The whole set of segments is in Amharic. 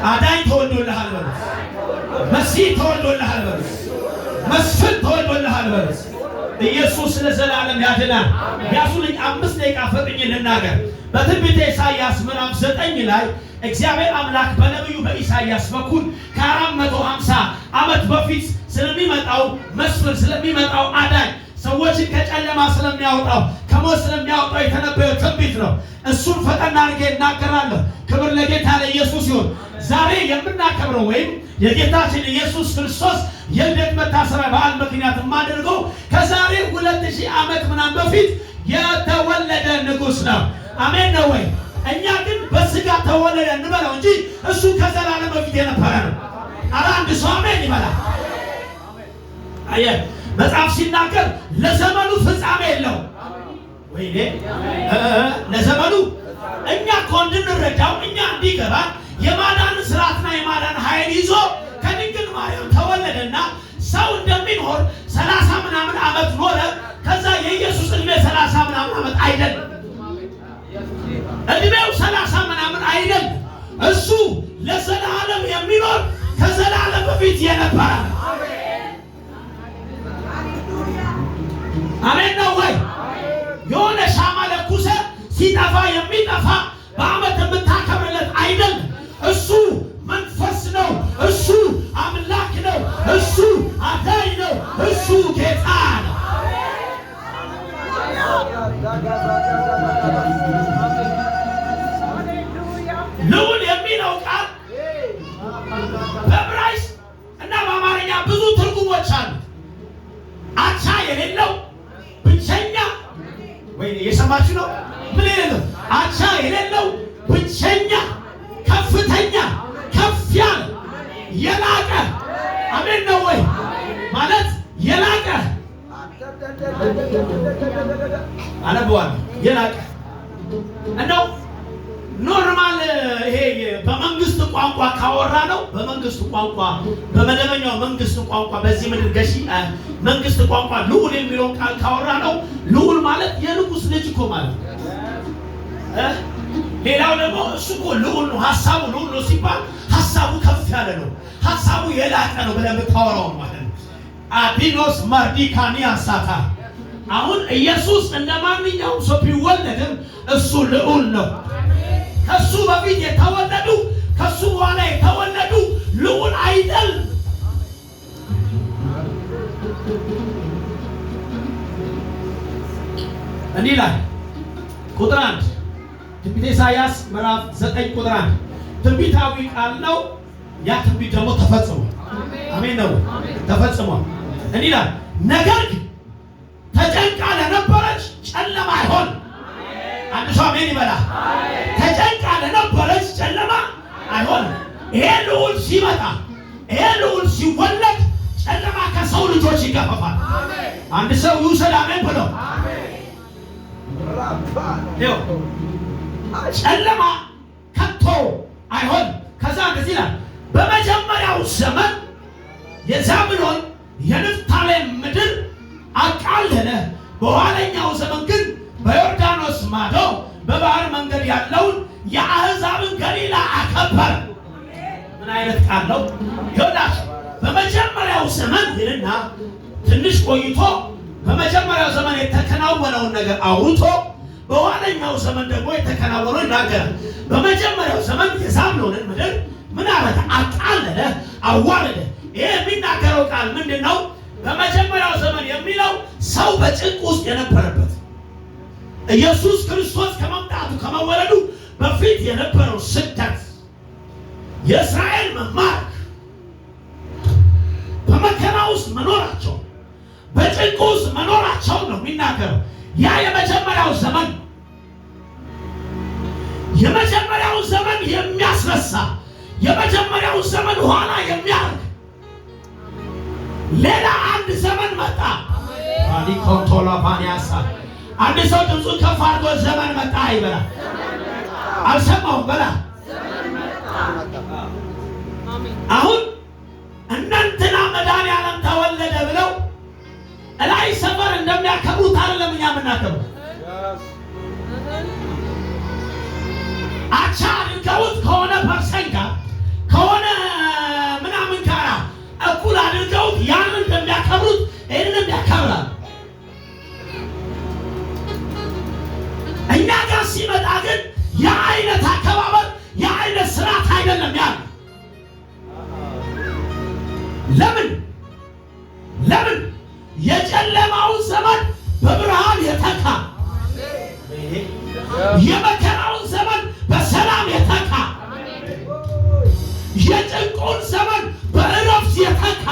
አዳኝ ተወልዶልሃል በሉ። መሲህ ተወልዶልሃል በሉ። መስፍን ተወልዶልሃል በሉ። ኢየሱስ ለዘላለም ያድናል። ያሱልኝ 5 ደቂቃ ፈጥኜ ልናገር። በትንቢተ ኢሳይያስ ምዕራፍ 9 ላይ እግዚአብሔር አምላክ በነብዩ በኢሳይያስ በኩል ከ450 ዓመት በፊት ስለሚመጣው መስፍን ስለሚመጣው አዳኝ ሰዎችን ከጨለማ ስለሚያወጣው ከሞት ስለሚያወጣው የተነበየው ትንቢት ነው። እሱን ፈጠን አድርጌ እናገራለሁ። ክብር ለጌታ ለኢየሱስ ይሁን። ዛሬ የምናከብረው ወይም የጌታችን ኢየሱስ ክርስቶስ የልደት መታሰቢያ በዓል ምክንያት የማደርገው ከዛሬ 2000 ዓመት ምናምን በፊት የተወለደ ንጉሥ ነው። አሜን ነው ወይ? እኛ ግን በስጋ ተወለደ እንበለው እንጂ እሱ ከዘላለም በፊት የነበረ ነው። አንድ ሰው አሜን ይበላል። አየህ መጽሐፍ ሲናገር ለዘመኑ ፍጻሜ የለውም። ወይኔ ለዘመኑ እኛ እኮ እንድንረዳው እኛ እንዲገባ የማዳን ስርዓትና የማዳን ኃይል ይዞ ከድንግል ማርያም ተወለደና ሰው እንደሚኖር 30 ምናምን ዓመት ኖረ። ከዛ የኢየሱስ ዕድሜ 30 ምናምን ዓመት አይደለም። ዕድሜው 30 ምናምን አይደለም። እሱ ለዘላለም የሚኖር ከዘላለም በፊት የነበረ ነው። አሜን ነው ወይ? የሆነ ሻማ ለኩሰ ሲጠፋ የሚጠፋ በዓመት የምታከብርለት አይደለም። እሱ መንፈስ ነው። እሱ አምላክ ነው። እሱ አዳኝ ነው። እሱ ጌታ ነው። ልዑል የሚለው ቃል በዕብራይስጥ እና በአማርኛ ብዙ ትርጉሞች አሉ። አቻ የሌለው ብቸኛ ወይ የሰማችሁ ነው። ምን የሌለው አቻ የሌለው ብቸኛ ከፍተኛ ከፍ ያለ የላቀ አሜን ነው ወይ? ማለት የላቀ አለበዋል የላቀ እንደው ኖርማል ይሄ በመንግስት ቋንቋ ካወራ ነው። በመንግስት ቋንቋ በመደበኛው መንግስት ቋንቋ በዚህ ምድር ገዢ መንግስት ቋንቋ ልዑል የሚለውን ቃል ካወራ ነው። ልዑል ማለት የንጉስ ልጅ እኮ ማለት ነው። ሌላው ደግሞ እሱ እኮ ልዑል ነው። ሐሳቡ ልዑል ነው ሲባል ሐሳቡ ከፍ ያለ ነው። ሐሳቡ የላቀ ነው ብለህ የምታወራው ማለት ነው። አዲኖስ ማርዲካኒያ ሳታ አሁን ኢየሱስ እንደ ማንኛውም ሰው ቢወለድም እሱ ልዑል ነው። ከሱ በፊት የተወለዱ ከሱ በኋላ የተወለዱ ልዑል አይደል? እንዲህ ላይ ቁጥር 1 ትንቢተ ኢሳይያስ ምዕራፍ 9 ቁጥር 1 ትንቢታዊ ቃል ነው። ያ ትንቢት ደግሞ ተፈጽሟል። አሜን ነው፣ ተፈጽሟል። እንዲህ ላይ ነገር ግን ተጨንቃ ለነበረች ጨለማ አይሆን። አንድ ሰው አሜን ይበላል። ተጨንቃ ለነበረች ጨለማ አይሆንም። ይሄ ልዑል ሲመጣ ይሄ ልዑል ሲወለድ ጨለማ ከሰው ልጆች ይገፈፋል። አንድ ሰው ይውሰድ አሜን ብሎ ጨለማ ከቶ አይሆንም። ከዛ እንደዚህ ይላል በመጀመሪያው ዘመን የዛብሎን የንፍታሌም ምድር አቃለለ፣ በኋለኛው ዘመን ግን በዮርዳኖስ ማዶ በባህር መንገድ ያለውን የአሕዛብን ገሊላ አከበረ። ምን አይነት ቃል ነው? ይወዳች በመጀመሪያው ዘመን ይልና ትንሽ ቆይቶ በመጀመሪያው ዘመን የተከናወነውን ነገር አውርቶ በኋለኛው ዘመን ደግሞ የተከናወነው ይናገራል። በመጀመሪያው ዘመን የዛብሎንን ምድር ምን አረገ? አቃለለ፣ አዋረደ። ይሄ የሚናገረው ቃል ምንድን ነው? በመጀመሪያው ዘመን የሚለው ሰው በጭንቅ ውስጥ የነበረበት ኢየሱስ ክርስቶስ ከመምጣቱ ከመወለዱ በፊት የነበረው ስደት፣ የእስራኤል መማረክ፣ በመከራ ውስጥ መኖራቸው፣ በጭንቅ ውስጥ መኖራቸው ነው የሚናገረው። ያ የመጀመሪያው ዘመን የመጀመሪያው ዘመን የሚያስረሳ የመጀመሪያው ዘመን ኋላ የሚያርግ ሌላ አንድ ዘመን መጣ። አሊኮንቶላ ባኒያሳ አንድ ሰው ድምፁን ከፍ አድርጎ ዘመን መጣ ይበላል። አልሰማሁም በላ። አሁን እናንተና መድኃኒዓለም ተወለደ ብለው እላይ ሰፈር እንደሚያከብሩት አይደለም እኛ የምናከብሩት። አቻ አድርገውት ከሆነ ፐርሰን ጋር አይደለም ያ ለምን የጨለማውን ዘመን በብርሃን የተካ የመከራውን ዘመን በሰላም የተካ የጭንቁን ዘመን በእረፍት የተካ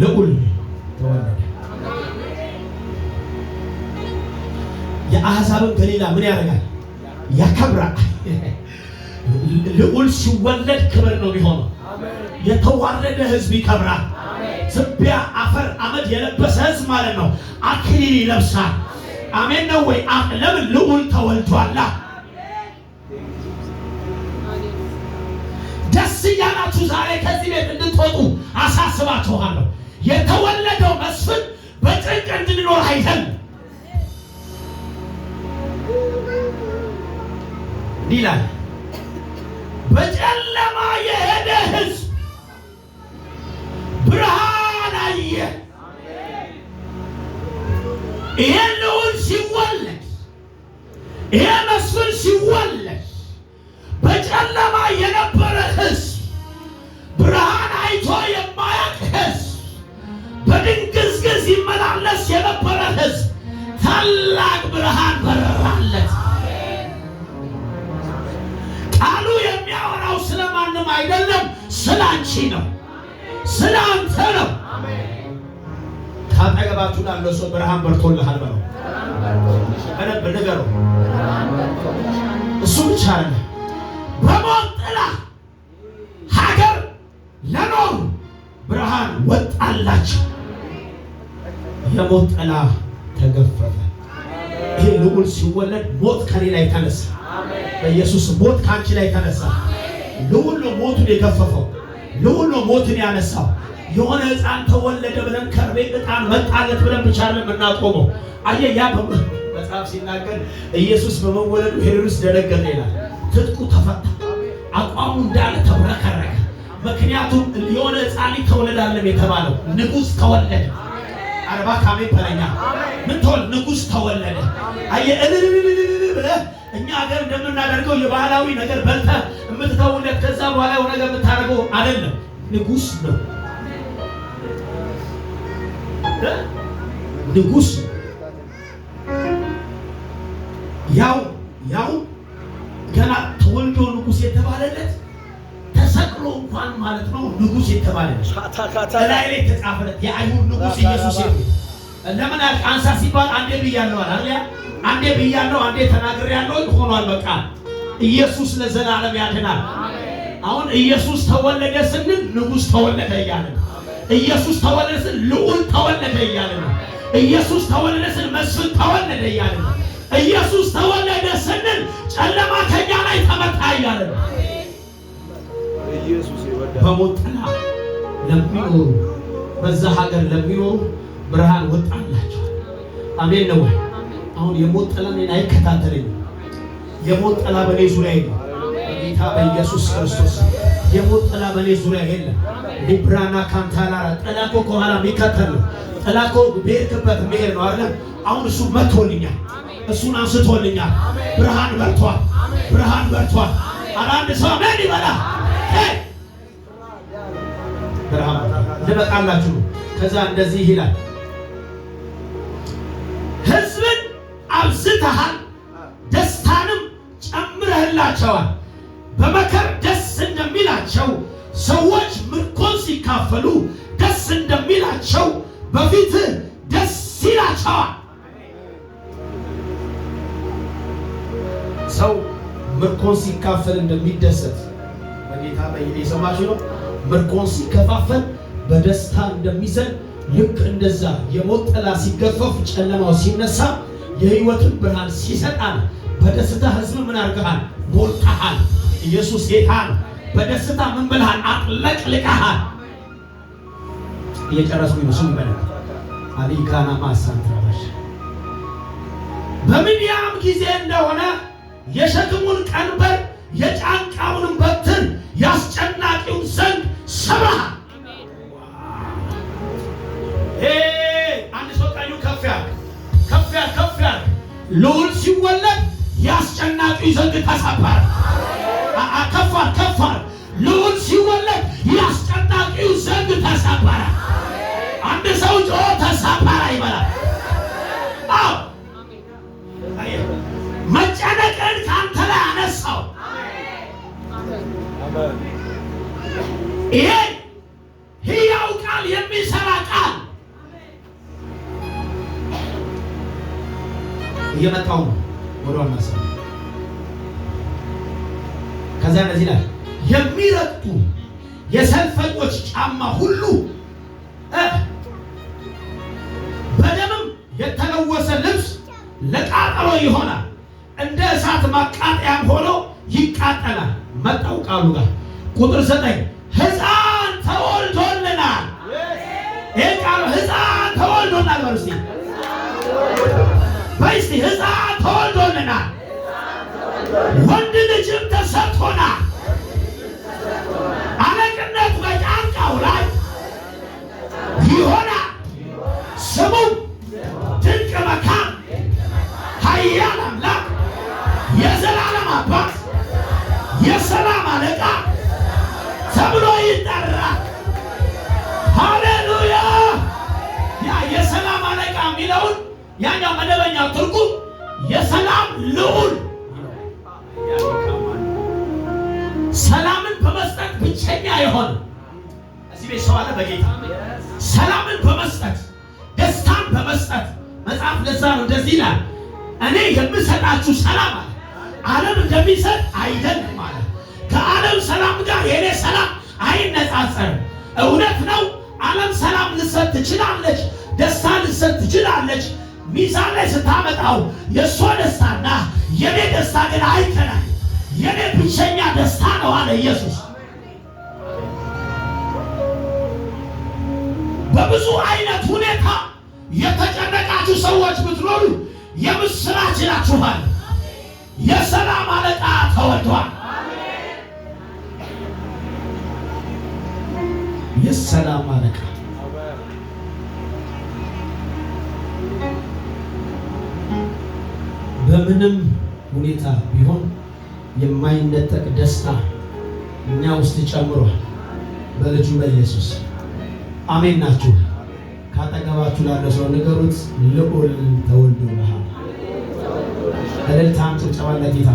ልዑል ተወለደ። የአሕዛብን ገሊላ ምን ያደርጋል? ያከብራል። ልዑል ሲወለድ ክብር ነው የሚሆነው። የተዋረደ ሕዝብ ይከብራል። ትቢያ አፈር አመድ የለበሰ ሕዝብ ማለት ነው አክሊል ይለብሳል። አሜን ነው ወይ? ለምን? ልዑል ተወልዷላ። ደስ እያላችሁ ዛሬ ከዚህ ቤት እንድትወጡ አሳስባችኋለሁ። የተወለደው መስፍን በጭንቅ እንድንኖር አይደለም ይላል። በጨለማ የሄደ ሕዝብ ብርሃን አየ። ይሄ ልዑል ሲወለድ፣ ይሄ መስፍን ሲወለድ በጨለማ የነበረ ሕዝብ ብርሃን አይቶ የማያውቅ ሕዝብ በድንግዝግዝ ይመላለስ የነበረ ሕዝብ ታላቅ ብርሃን በራለት። ቃሉ የሚያወራው ስለማንም አይደለም፣ ስላንቺ ነው፣ ስላንተ ነው። ካጠገባችሁ ላለው ሰው ብርሃን በርቶልሃል በለው። በደንብ ንገረው። እሱ ብቻ አይደለም፣ በሞት ጥላ ሀገር ለኖሩ ብርሃን ወጣላቸው። የሞት ጥላ ተገፈፈ። ይሄ ልዑል ሲወለድ ሞት ከኔ ላይ ተነሳ። በኢየሱስ ሞት ካንቺ ላይ ተነሳ። ልዑል ነው ሞቱን የገፈፈው። ልዑል ነው ሞትን ያነሳው። የሆነ ሕፃን ተወለደ ብለን ከርቤ ዕጣን መጣለት ብለን ብቻ አይደለም እናቆመው። አየህ፣ ያ መጽሐፍ ሲናገር ኢየሱስ በመወለዱ ሄሮድስ ደነገጠ ይላል። ትጥቁ ተፈታ፣ አቋሙ እንዳለ ተብረከረከ። ምክንያቱም የሆነ ሕፃን ተወለዳለም የተባለው ንጉሥ ተወለደ። አርባ ካሜ በለኛ ምን ተወለደ? ንጉሥ ተወለደ። አየህ ብለህ እኛ ሀገር እንደምናደርገው የባህላዊ ነገር በልተህ የምትተውለት ከዛ በኋላ የሆነ ነገር የምታደርገው አይደለም። ንጉሥ ነው፣ ንጉሥ ያው ገና ተወልዶ ንጉሥ የተባለለት ተሰቅሎ እንኳን ማለት ነው ንጉሥ የተባለለት ላይ ላይ ተጻፈለት የአይሁድ ንጉሥ ኢየሱስ ይሁን። ለምን አንሳ ሲባል አንዴ ብያለሁ አይደል? አንዴ ብያለሁ፣ አንዴ ተናግሬያለሁ፣ ሆኗል። በቃ ኢየሱስ ለዘላለም ያድናል። አሁን ኢየሱስ ተወለደ ስንል ንጉሥ ተወለደ እያለ ነው። ኢየሱስ ተወለደ ስንል ልዑል ተወለደ እያለ ነው። ኢየሱስ ተወለደ ስንል መስፍን ተወለደ እያለ ነው። ኢየሱስ ተወለደ ስንል ጨለማ ከኛ ላይ ተመታ እያለ ነው። በሞት ጥላ ለሚኖሩ በዛ ሀገር ለሚኖሩ ብርሃን ወጣላቸው። አሜን ነው። አሁን የሞት ጥላ እኔን አይከታተለኝም። የሞት ጥላ በኔ ዙሪያ የለም። በጌታ በኢየሱስ ክርስቶስ የሞት ጥላ በኔ ዙሪያ የለም። ሊብራና ካንታላራ ጥላ እኮ ከኋላ የሚከተል ነው። ጥላ እኮ በሄድክበት መሄድ ነው አይደለም? አሁን እሱ መጥቶልኛል፣ እሱን አንስቶልኛል። ብርሃን በርቷል፣ ብርሃን በርቷል። አንድ ሰው አሜን ይበላ። ብርሃን ልበቃላችሁ። ከዛ እንደዚህ ይላል፣ ሕዝብን አብዝተሃል፣ ደስታንም ጨምረህላቸዋል። በመከር ደስ እንደሚላቸው ሰዎች ምርኮን ሲካፈሉ ደስ እንደሚላቸው በፊትህ ደስ ይላቸዋል። ሰው ምርኮን ሲካፈል እንደሚደሰት በጌታ በየሰማችሁ ነው። ምርኮን ሲከፋፈል በደስታ እንደሚዘል ልክ እንደዛ የሞት ጥላ ሲገፈፍ ጨለማው ሲነሳ የሕይወትን ብርሃን ሲሰጣል በደስታ ሕዝብ ምን አድርገሃል? ሞልተሃል። ኢየሱስ ጌታ ነው። በደስታ ምን ብለሃል? አጥለቅልቀሃል። እየጨረስኩ ይመስሉ ይበላል አሊካና ማሳንትራሽ በምንያም ጊዜ እንደሆነ የሸክሙን ቀንበር የጫንቃውን በትር ያስጨናቂውን ዘንግ ሰብረሃል። አንድ ሰው ቀኙ ከፍ ያለ ልዑል ሲወለድ ያስጨናቂው ዘንግ ተሰበረ። ከፋር ልዑል ሲወለድ ያስጨናቂው ዘንግ ተሰበረ። አንድ ሰው ጮ ተሰበረ ይበላል። አዎ መጨነቅን ካንተ ላይ አነሳው። ይሄ ሕያው ቃል የሚሰራ ቃል እየመጣው ነው ወደ ዋና ሰው። ከዛ እንደዚህ ላይ የሚረግጡ የሰልፈኞች ጫማ ሁሉ በደምም የተለወሰ ልብስ ለቃጠሎ ይሆናል፣ እንደ እሳት ማቃጠያም ሆኖ ይቃጠላል። መጣው ቃሉ ጋር ቁጥር 9 ሕፃን ተወልዶልናል። ይሄ ቃሉ ሕፃን ተወልዶልናል በርሲ በይስቲ ሕፃን ተወልዶልናል፣ ወንድ ልጅም ተሰጥቶናል፣ አለቅነት በጫንቃው ላይ ይሆናል። ስሙም ድንቅ መካር፣ ኃያል አምላክ፣ የዘላለም አባት፣ የሰላም አለቃ ተብሎ ይጠራል። ሃሌሉያ! ያ የሰላም አለቃ የሚለውን ያኛው መደበኛው ትርጉም የሰላም ልዑል፣ ሰላምን በመስጠት ብቸኛ የሆነ እዚህ ቤት ሰው አለ በጌታ ሰላምን በመስጠት ደስታን በመስጠት መጽሐፍ ለዛ ነው እንደዚህ ይላል፣ እኔ የምሰጣችሁ ሰላም አለ ዓለም እንደሚሰጥ አይደለም አለ። ከዓለም ሰላም ጋር የኔ ሰላም አይነጻጸርም። እውነት ነው፣ ዓለም ሰላም ልሰጥ ትችላለች፣ ደስታ ልሰጥ ትችላለች። ሚዛን ላይ ስታመጣው የእሷ ደስታና የኔ ደስታ ግን አይገናኝም። የኔ ብቸኛ ደስታ ነው አለ ኢየሱስ። በብዙ አይነት ሁኔታ የተጨነቃችሁ ሰዎች ብትኖሩ የምስራች ይላችኋል። የሰላም አለቃ ተወልዷል። የሰላም አለቃ በምንም ሁኔታ ቢሆን የማይነጠቅ ደስታ እኛ ውስጥ ጨምሯል በልጁ በኢየሱስ። አሜን ናችሁ? ካጠገባችሁ ላለ ሰው ንገሩት፣ ልዑል ተወልዶልሃል። እልልታም ጭብጨባ ለጌታ